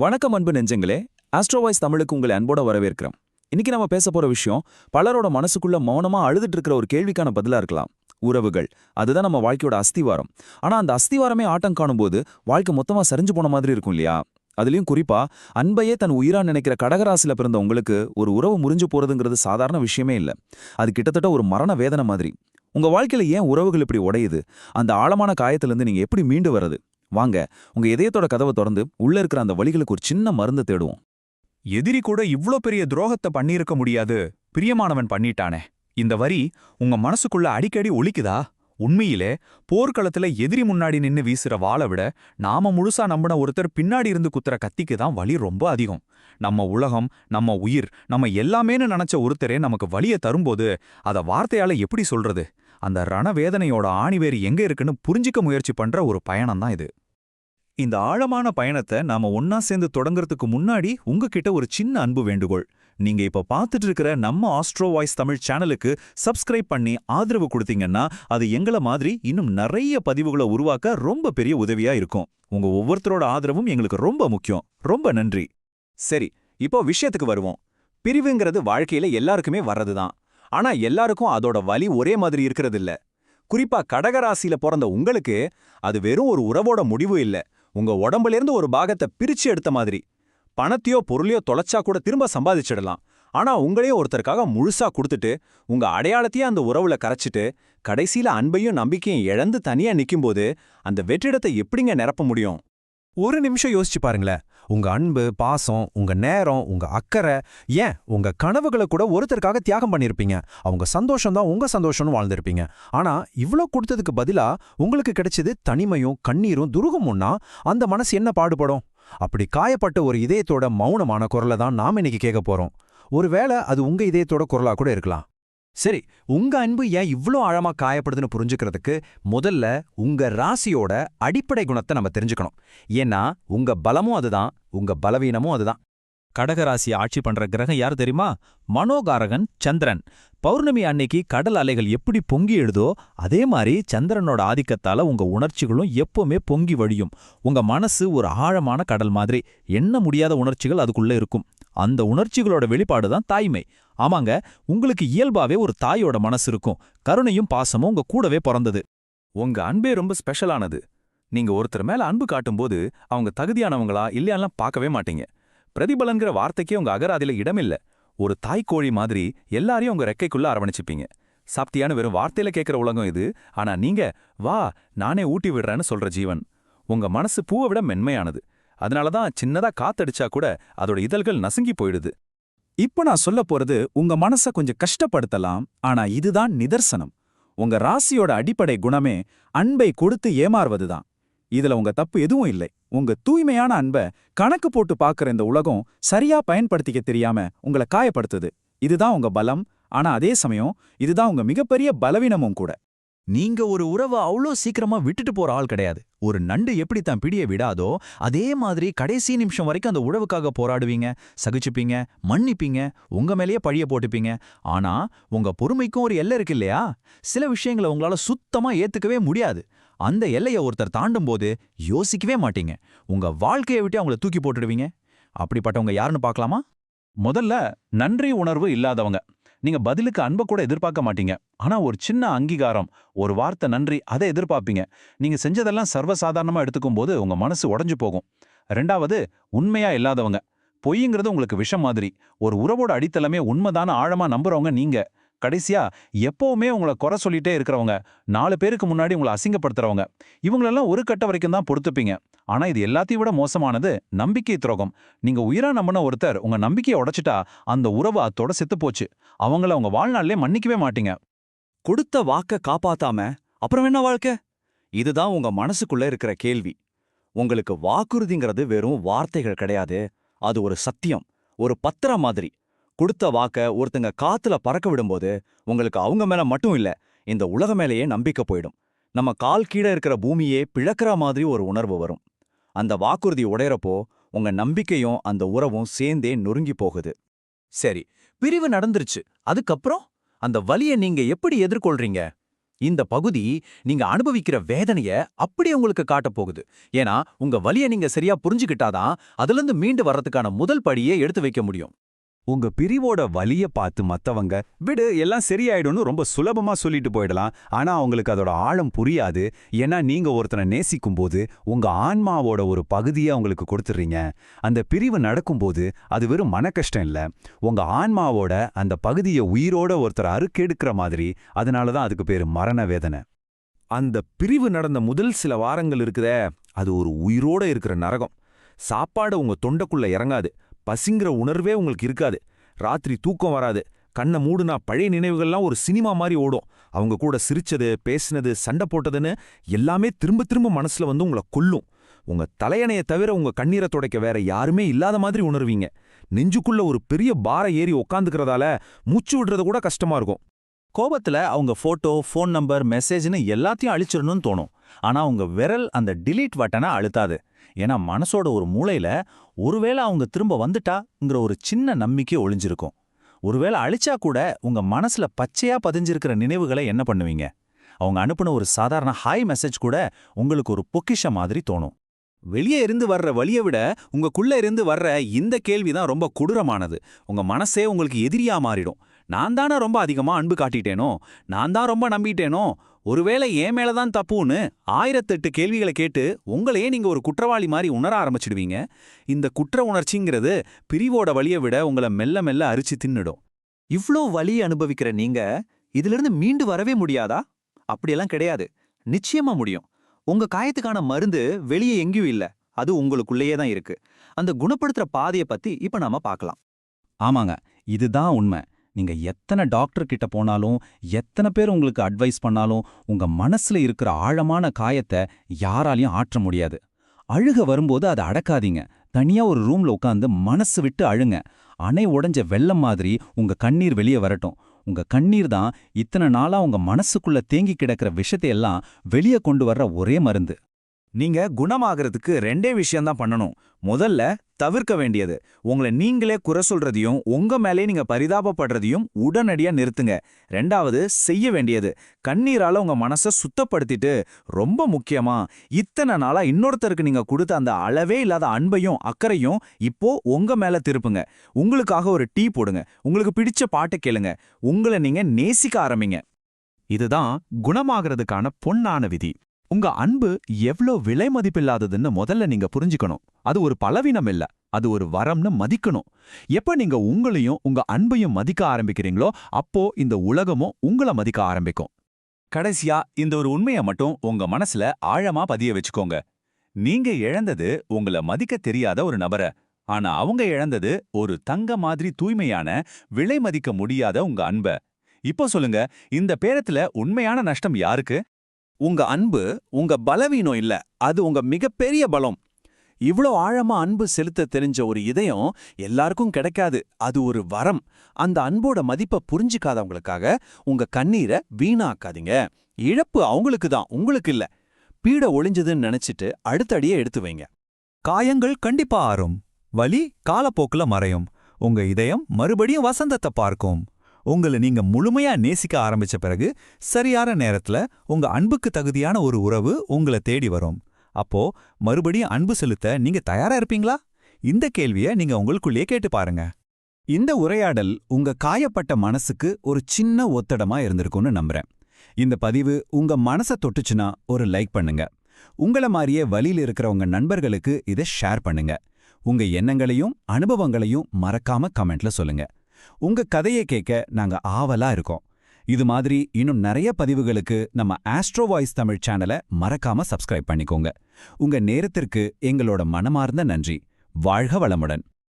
வணக்கம் அன்பு நெஞ்சங்களே. ஆஸ்ட்ரோவாய்ஸ் தமிழுக்கு உங்களை அன்போட வரவேற்கிறோம். இன்னைக்கு நம்ம பேச போற விஷயம் பலரோட மனசுக்குள்ள மௌனமா அழுதுட்டு இருக்கிற ஒரு கேள்விக்கான பதிலா இருக்கலாம். உறவுகள், அதுதான் நம்ம வாழ்க்கையோட அஸ்திவாரம். ஆனா அந்த அஸ்திவாரமே ஆட்டம் காணும்போது வாழ்க்கை மொத்தமா சரிஞ்சு போன மாதிரி இருக்கும் இல்லையா? அதுலயும் குறிப்பா அன்பையே தன் உயிரா நினைக்கிற கடகராசில பிறந்த உங்களுக்கு ஒரு உறவு முறிஞ்சு போறதுங்கிறது சாதாரண விஷயமே இல்ல. அது கிட்டத்தட்ட ஒரு மரண வேதனை மாதிரி. உங்க வாழ்க்கையில ஏன் உறவுகள் இப்படி உடையுது? அந்த ஆழமான காயத்திலிருந்து நீங்க எப்படி மீண்டு வர்றது? வாங்க, உங்க இதயத்தோட கதவை திறந்து உள்ள இருக்கிற அந்த வலிகளுக்கு ஒரு சின்ன மருந்து தேடுவோம். எதிரி கூட இவ்ளோ பெரிய துரோகத்தை பண்ணியிருக்க முடியாது, பிரியமானவன் பண்ணிட்டானே. இந்த வரி உங்க மனசுக்குள்ள அடிக்கடி ஒலிக்குதா? உண்மையிலே போர்க்களத்துல எதிரி முன்னாடி நின்னு வீசுற வாளை விட நாம முழுசா நம்பின ஒருத்தர் பின்னாடி இருந்து குத்துற கத்திக்கு தான் வலி ரொம்ப அதிகம். நம்ம உலகம், நம்ம உயிர், நம்ம எல்லாமேன்னு நினைச்ச ஒருத்தரே நமக்கு வலியை தரும்போது அத வார்த்தையால எப்படி சொல்றது? அந்த ரணவேதனையோட ஆணிவேறு எங்க இருக்குன்னு புரிஞ்சிக்க முயற்சி பண்ற ஒரு பயணம் தான் இது. இந்த ஆழமான பயணத்தை நாம ஒன்னா சேர்ந்து தொடங்குறதுக்கு முன்னாடி உங்ககிட்ட ஒரு சின்ன அன்பு வேண்டுகோள். நீங்க இப்ப பார்த்துட்டு இருக்கிற நம்ம ஆஸ்ட்ரோ வாய்ஸ் தமிழ் சேனலுக்கு சப்ஸ்கிரைப் பண்ணி ஆதரவு கொடுத்தீங்கன்னா அது எங்கள மாதிரி இன்னும் நிறைய பதிவுகளை உருவாக்க ரொம்ப பெரிய உதவியா இருக்கும். உங்க ஒவ்வொருத்தரோட ஆதரவும் எங்களுக்கு ரொம்ப முக்கியம். ரொம்ப நன்றி. சரி, இப்போ விஷயத்துக்கு வருவோம். பிரிவுங்கிறது வாழ்க்கையில எல்லாருக்குமே வர்றதுதான். ஆனா எல்லாருக்கும் அதோட வலி ஒரே மாதிரி இருக்கிறது இல்ல. குறிப்பா கடகராசியில பிறந்த உங்களுக்கு அது வெறும் ஒரு உறவோட முடிவு இல்ல, உங்க உடம்புலேருந்து ஒரு பாகத்தை பிரிச்சு எடுத்த மாதிரி. பணத்தையோ பொருளையோ தொலைச்சா கூட திரும்ப சம்பாதிச்சிடலாம். ஆனா உங்களையே ஒருத்தருக்காக முழுசா கொடுத்துட்டு உங்க அடையாளத்தையே அந்த உறவுல கரைச்சிட்டு கடைசியில அன்பையும் நம்பிக்கையும் இழந்து தனியா நிக்கும்போது அந்த வெற்றிடத்தை எப்படிங்க நிரப்ப முடியும்? ஒரு நிமிஷம் யோசிச்சு பாருங்களேன். உங்க அன்பு, பாசம், உங்க நேரம், உங்க அக்கறை, ஏன் உங்க கனவுகளை கூட ஒருத்தருக்காக தியாகம் பண்ணிருப்பீங்க. அவங்க சந்தோஷம் தான் உங்க சந்தோஷம்னு வாழ்ந்திருப்பீங்க. ஆனா இவ்ளோ கொடுத்ததுக்கு பதிலா உங்களுக்கு கிடைச்சது தனிமையும் கண்ணீரும் துருகமுன்னா அந்த மனசு என்ன பாடுபடும்? அப்படி காயப்பட்ட ஒரு இதயத்தோட மௌனமான குரலை தான் நாம இன்னைக்கு கேட்க போறோம். ஒருவேளை அது உங்க இதயத்தோட குரலா கூட இருக்கலாம். சரி, உங்க அன்பு ஏன் இவ்ளோ ஆழமா காயப்படுதுன்னு புரிஞ்சுக்கிறதுக்கு முதல்ல உங்க ராசியோட அடிப்படை குணத்தை நம்ம தெரிஞ்சுக்கணும். ஏன்னா உங்க பலமும் அதுதான், உங்க பலவீனமும் அதுதான். கடகராசி ஆட்சி பண்ற கிரகம் யார் தெரியுமா? மனோகாரகன் சந்திரன். பௌர்ணமி அன்னைக்கு கடல் அலைகள் எப்படி பொங்கி எழுதோ அதே மாதிரி சந்திரனோட ஆதிக்கத்தால உங்க உணர்ச்சிகளும் எப்பவுமே பொங்கி வழியும். உங்க மனசு ஒரு ஆழமான கடல் மாதிரி, எண்ண முடியாத உணர்ச்சிகள் அதுக்குள்ள இருக்கும். அந்த உணர்ச்சிகளோட வெளிப்பாடு தான் தாய்மை. ஆமாங்க, உங்களுக்கு இயல்பாவே ஒரு தாயோட மனசு இருக்கும். கருணையும் பாசமும் உங்க கூடவே பிறந்தது. உங்க அன்பே ரொம்ப ஸ்பெஷலானது. நீங்க ஒருத்தர் மேல அன்பு காட்டும்போது அவங்க தகுதியானவங்களா இல்லையாலாம் பார்க்கவே மாட்டீங்க. பிரதிபலன்கிற வார்த்தைக்கே உங்க அகராதில இடமில்ல. ஒரு தாய்க்கோழி மாதிரி எல்லாரையும் உங்க ரெக்கைக்குள்ள அரவணைச்சிப்பீங்க. சாப்தியான்னு வெறும் வார்த்தையில கேட்கிற உலகம் இது. ஆனா நீங்க வா, நானே ஊட்டி விடுறேன்னு சொல்ற ஜீவன். உங்க மனசு பூவை விட மென்மையானது. அதனாலதான் சின்னதா காத்தடிச்சா கூட அதோட இதழ்கள் நசுங்கி போயிடுது. இப்ப நான் சொல்ல போறது உங்க மனச கொஞ்சம் கஷ்டப்படுத்தலாம், ஆனா இதுதான் நிதர்சனம். உங்க ராசியோட அடிப்படை குணமே அன்பை கொடுத்து ஏமாறுவதுதான். இதுல உங்க தப்பு எதுவும் இல்லை. உங்க தூய்மையான அன்ப கணக்கு போட்டு பாக்குற இந்த உலகம் சரியா பயன்படுத்திக்க தெரியாம உங்களை காயப்படுத்துது. இதுதான் உங்க பலம், ஆனா அதே சமயம் இதுதான் உங்க மிகப்பெரிய பலவீனமும் கூட. நீங்க ஒரு உறவை அவ்வளோ சீக்கிரமா விட்டுட்டு போற ஆள் கிடையாது. ஒரு நண்டு எப்படி தான் பிடிய விடாதோ அதே மாதிரி கடைசி நிமிஷம் வரைக்கும் அந்த உறவுக்காக போராடுவீங்க, சகிச்சுப்பீங்க, மன்னிப்பீங்க, உங்க மேலேயே பழிய போட்டுப்பீங்க. ஆனா உங்க பொறுமைக்கும் ஒரு எல்லை இருக்கு இல்லையா? சில விஷயங்களை உங்களால சுத்தமா ஏத்துக்கவே முடியாது. அந்த எல்லையை ஒருத்தர் தாண்டும் போது யோசிக்கவே மாட்டீங்க. உங்க வாழ்க்கையை விட்டு அவங்கள தூக்கி போட்டுடுவீங்க. அப்படிப்பட்டவங்க யாருன்னு பார்க்கலாமா? முதல்ல நன்றி உணர்வு இல்லாதவங்க. நீங்க பதிலுக்கு அன்பை கூட எதிர்பார்க்க மாட்டீங்க. ஆனா ஒரு சின்ன அங்கீகாரம், ஒரு வார்த்தை நன்றி, அதை எதிர்பார்ப்பீங்க. நீங்க செஞ்சதெல்லாம் சர்வசாதாரணமா எடுத்துக்கும் போது உங்க மனசு உடைஞ்சு போகும். ரெண்டாவது, உண்மையா இல்லாதவங்க. பொய்ங்கிறது உங்களுக்கு விஷம் மாதிரி. ஒரு உறவோட அடித்தளமே உண்மைதான ஆழமா நம்புறவங்க நீங்க. கடைசியா எப்பவுமே உங்களை குறை சொல்லிட்டே இருக்கிறவங்க, 4 பேருக்கு முன்னாடி உங்களை அசிங்கப்படுத்துறவங்க. இவங்களெல்லாம் ஒரு கட்ட வரைக்கும் தான் பொறுத்துப்பீங்க. ஆனா இது எல்லாத்தையும் விட மோசமானது நம்பிக்கை துரோகம். நீங்க உயிரா நம்பின ஒருத்தர் உங்க நம்பிக்கையை உடைச்சிட்டா அந்த உறவு அத்தோட செத்து போச்சு. அவங்கள உங்க வாழ்நாளிலே மன்னிக்கவே மாட்டீங்க. கொடுத்த வாக்க காப்பாத்தாம அப்புறம் என்ன வாழ்க்கை? இதுதான் உங்க மனசுக்குள்ள இருக்கிற கேள்வி. உங்களுக்கு வாக்குறுதிங்கிறது வெறும் வார்த்தைகள் கிடையாது. அது ஒரு சத்தியம், ஒரு பத்திரம் மாதிரி. கொடுத்த வாக்க ஒருத்தங்க காத்துல பறக்க விடும்போது உங்களுக்கு அவங்க மேல மட்டும் இல்ல, இந்த உலக மேலேயே நம்பிக்கை போயிடும். நம்ம கால் கீழே இருக்கிற பூமியே பிளக்கிற மாதிரி ஒரு உணர்வு வரும். அந்த வாக்குறுதி உடையறப்போ உங்க நம்பிக்கையும் அந்த உறவும் சேர்ந்தே நொறுங்கி போகுது. சரி, பிரிவு நடந்துருச்சு. அதுக்கப்புறம் அந்த வலியை நீங்க எப்படி எதிர்கொள்றீங்க? இந்த பகுதி நீங்க அனுபவிக்கிற வேதனைய அப்படியே உங்களுக்கு காட்டப் போகுது. ஏன்னா உங்க வலிய நீங்க சரியா புரிஞ்சுக்கிட்டாதான் அதிலிருந்து மீண்டு வர்றதுக்கான முதல் படியே எடுத்து வைக்க முடியும். உங்க பிரிவோட வலிய பார்த்து மத்தவங்க விடு எல்லாம் சரியாயிடும்னு ரொம்ப சுலபமா சொல்லிட்டு போயிடலாம். ஆனா அவங்களுக்கு அதோட ஆழம் புரியாது. ஏன்னா நீங்க ஒருத்தனை நேசிக்கும் போது உங்க ஆன்மாவோட ஒரு பகுதியை அவங்களுக்கு கொடுத்துறீங்க. அந்த பிரிவு நடக்கும்போது அது வெறும் மன கஷ்டம் இல்ல, உங்க ஆன்மாவோட அந்த பகுதியை உயிரோட ஒருத்தர் அறுக்கெடுக்கிற மாதிரி. அதனாலதான் அதுக்கு பேரு மரண வேதனை. அந்த பிரிவு நடந்த முதல் சில வாரங்கள் இருக்குதே, அது ஒரு உயிரோட இருக்கிற நரகம். சாப்பாடு உங்க தொண்டைக்குள்ள இறங்காது, பசிங்கிற உணர்வே உங்களுக்கு இருக்காது, ராத்திரி தூக்கம் வராது, கண்ணை மூடுனா பழைய நினைவுகள்லாம் ஒரு சினிமா மாதிரி ஓடும். அவங்க கூட சிரிச்சது, பேசினது, சண்டை போட்டதுன்னு எல்லாமே திரும்ப திரும்ப மனசுல வந்து உங்களை கொல்லும். உங்க தலையணையை தவிர உங்க கண்ணீரை துடைக்க வேற யாருமே இல்லாத மாதிரி உணர்வீங்க. நெஞ்சுக்குள்ள ஒரு பெரிய பாரம் ஏறி உக்காந்துக்கிறதால மூச்சு விடுறது கூட கஷ்டமா இருக்கும். கோபத்துல அவங்க போட்டோ, ஃபோன் நம்பர், மெசேஜ்னு எல்லாத்தையும் அழிச்சிடணும்னு தோணும். ஆனா உங்க விரல் அந்த டிலீட் பட்டனை அழுத்தாது. ஏன்னா மனசோட ஒரு மூளையில ஒருவேளை அவங்க திரும்ப வந்துட்டாங்கிற ஒரு சின்ன நம்பிக்கை ஒளிஞ்சிருக்கும். ஒருவேளை அழிச்சா கூட உங்க மனசுல பச்சையா பதிஞ்சிருக்கிற நினைவுகளை என்ன பண்ணுவீங்க? அவங்க அனுப்புன ஒரு சாதாரண ஹாய் மெசேஜ் கூட உங்களுக்கு ஒரு பொக்கிஷம் மாதிரி தோணும். வெளியே இருந்து வர்ற வலியை விட உங்களுக்குள்ள இருந்து வர்ற இந்த கேள்விதான் ரொம்ப கொடூரமானது. உங்க மனசே உங்களுக்கு எதிரியா மாறிடும். நான் தானே ரொம்ப அதிகமா அன்பு காட்டிட்டேனோ, நான் தான் ரொம்ப நம்பிட்டேனோ, ஒருவேளை என் மேலதான் தப்புன்னு 1008 கேள்விகளை கேட்டு உங்களையே நீங்க ஒரு குற்றவாளி மாதிரி உணர ஆரம்பிச்சிடுவீங்க. இந்த குற்ற உணர்ச்சிங்கிறது பிரிவோட வலியை விட உங்களை மெல்ல மெல்ல அரிச்சு தின்னுடும். இவ்ளோ வலி அனுபவிக்கிற நீங்க இதிலிருந்து மீண்டு வரவே முடியாதா? அப்படியெல்லாம் கிடையாது. நிச்சயமா முடியும். உங்க காயத்துக்கான மருந்து வெளியே எங்கேயும் இல்ல, அது உங்களுக்குள்ளேயே தான் இருக்கு. அந்த குணப்படுத்துற பாதையை பத்தி இப்ப நாம பார்க்கலாம். ஆமாங்க, இதுதான் உண்மை. நீங்க எத்தனை டாக்டர் கிட்ட போனாலும், எத்தனை பேர் உங்களுக்கு அட்வைஸ் பண்ணாலும், உங்க மனசுல இருக்கிற ஆழமான காயத்தை யாராலையும் ஆற்ற முடியாது. அழுக வரும்போது அதை அடக்காதீங்க. தனியா ஒரு ரூம்ல உட்காந்து மனசு விட்டு அழுங்க. அணை உடைஞ்ச வெள்ளம் மாதிரி உங்க கண்ணீர் வெளியே வரட்டும். உங்க கண்ணீர் தான் இத்தனை நாளா உங்க மனசுக்குள்ள தேங்கி கிடக்கிற விஷயத்தையெல்லாம் வெளியே கொண்டு வர்ற ஒரே மருந்து. நீங்க குணமாகறதுக்கு 2 விஷயம்தான் பண்ணணும். முதல்ல தவிர்க்க வேண்டியது, உங்களை நீங்களே குறை சொல்றதையும் உங்க மேலே நீங்க பரிதாபப்படுறதையும் உடனடியா நிறுத்துங்க. 2வது செய்ய வேண்டியது, கண்ணீரால உங்க மனசை சுத்தப்படுத்திட்டு, ரொம்ப முக்கியமா இத்தனை நாளா இன்னொருத்தருக்கு நீங்க கொடுத்த அந்த அளவே இல்லாத அன்பையும் அக்கறையும் இப்போ உங்க மேல திருப்புங்க. உங்களுக்காக ஒரு டீ போடுங்க, உங்களுக்கு பிடிச்ச பாட்டை கேளுங்க, உங்களை நீங்க நேசிக்க ஆரம்பிங்க. இதுதான் குணமாகறதுக்கான பொன்னான விதி. உங்க அன்பு எவ்ளோ விலை மதிப்பில்லாததுன்னு முதல்ல நீங்க புரிஞ்சுக்கணும். அது ஒரு பலவீனம் இல்ல, அது ஒரு வரம்னு மதிக்கணும். எப்ப நீங்க உங்களையும் உங்க அன்பையும் மதிக்க ஆரம்பிக்கிறீங்களோ, அப்போ இந்த உலகமும் உங்களை மதிக்க ஆரம்பிக்கும். கடைசியா இந்த ஒரு உண்மையை மட்டும் உங்க மனசுல ஆழமா பதிய வச்சுக்கோங்க. நீங்க இழந்தது உங்களை மதிக்க தெரியாத ஒரு நபரை, ஆனா அவங்க இழந்தது ஒரு தங்க மாதிரி தூய்மையான, விலை மதிக்க முடியாத உங்க அன்ப. இப்போ சொல்லுங்க, இந்த பேரத்துல உண்மையான நஷ்டம் யாருக்கு? உங்க அன்பு உங்க பலவீனம் இல்ல, அது உங்க மிகப்பெரிய பலம். இவ்ளோ ஆழமா அன்பு செலுத்த தெரிஞ்ச ஒரு இதயம் எல்லாருக்கும் கிடைக்காது. அது ஒரு வரம். அந்த அன்போட மதிப்பை புரிஞ்சுக்காதவங்களுக்காக உங்க கண்ணீரை வீணாக்காதீங்க. இழப்பு அவங்களுக்கு தான், உங்களுக்கு இல்ல. பீட ஒளிஞ்சதுன்னு நினைச்சிட்டு அடுத்த அடியை எடுத்து வைங்க. காயங்கள் கண்டிப்பா ஆறும், வலி காலப்போக்குல மறையும், உங்க இதயம் மறுபடியும் வசந்தத்தை பார்க்கும். உங்களை நீங்க முழுமையா நேசிக்க ஆரம்பிச்ச பிறகு சரியான நேரத்துல உங்க அன்புக்கு தகுதியான ஒரு உறவு உங்களை தேடி வரும். அப்போ மறுபடியும் அன்பு செலுத்த நீங்க தயாரா இருப்பீங்களா? இந்த கேள்வியை நீங்க உங்களுக்குள்ளேயே கேட்டு பாருங்க. இந்த உரையாடல் உங்க காயப்பட்ட மனசுக்கு ஒரு சின்ன ஒத்தடமா இருந்திருக்கும்னு நம்புறேன். இந்த பதிவு உங்க மனசை தொட்டுச்சுன்னா ஒரு லைக் பண்ணுங்க. உங்கள மாதிரியே வலியில இருக்கிற உங்க நண்பர்களுக்கு இதை ஷேர் பண்ணுங்க. உங்க எண்ணங்களையும் அனுபவங்களையும் மறக்காம கமெண்ட்ல சொல்லுங்க. உங்க கதையை கேட்க நாங்க ஆவலா இருக்கோம். இது மாதிரி இன்னும் நிறைய பதிவுகளுக்கு நம்ம ஆஸ்ட்ரோ வாய்ஸ் தமிழ் சேனலை மறக்காம சப்ஸ்கிரைப் பண்ணிக்கோங்க. உங்க நேரத்திற்கு எங்களோட மனமார்ந்த நன்றி. வாழ்க வளமுடன்.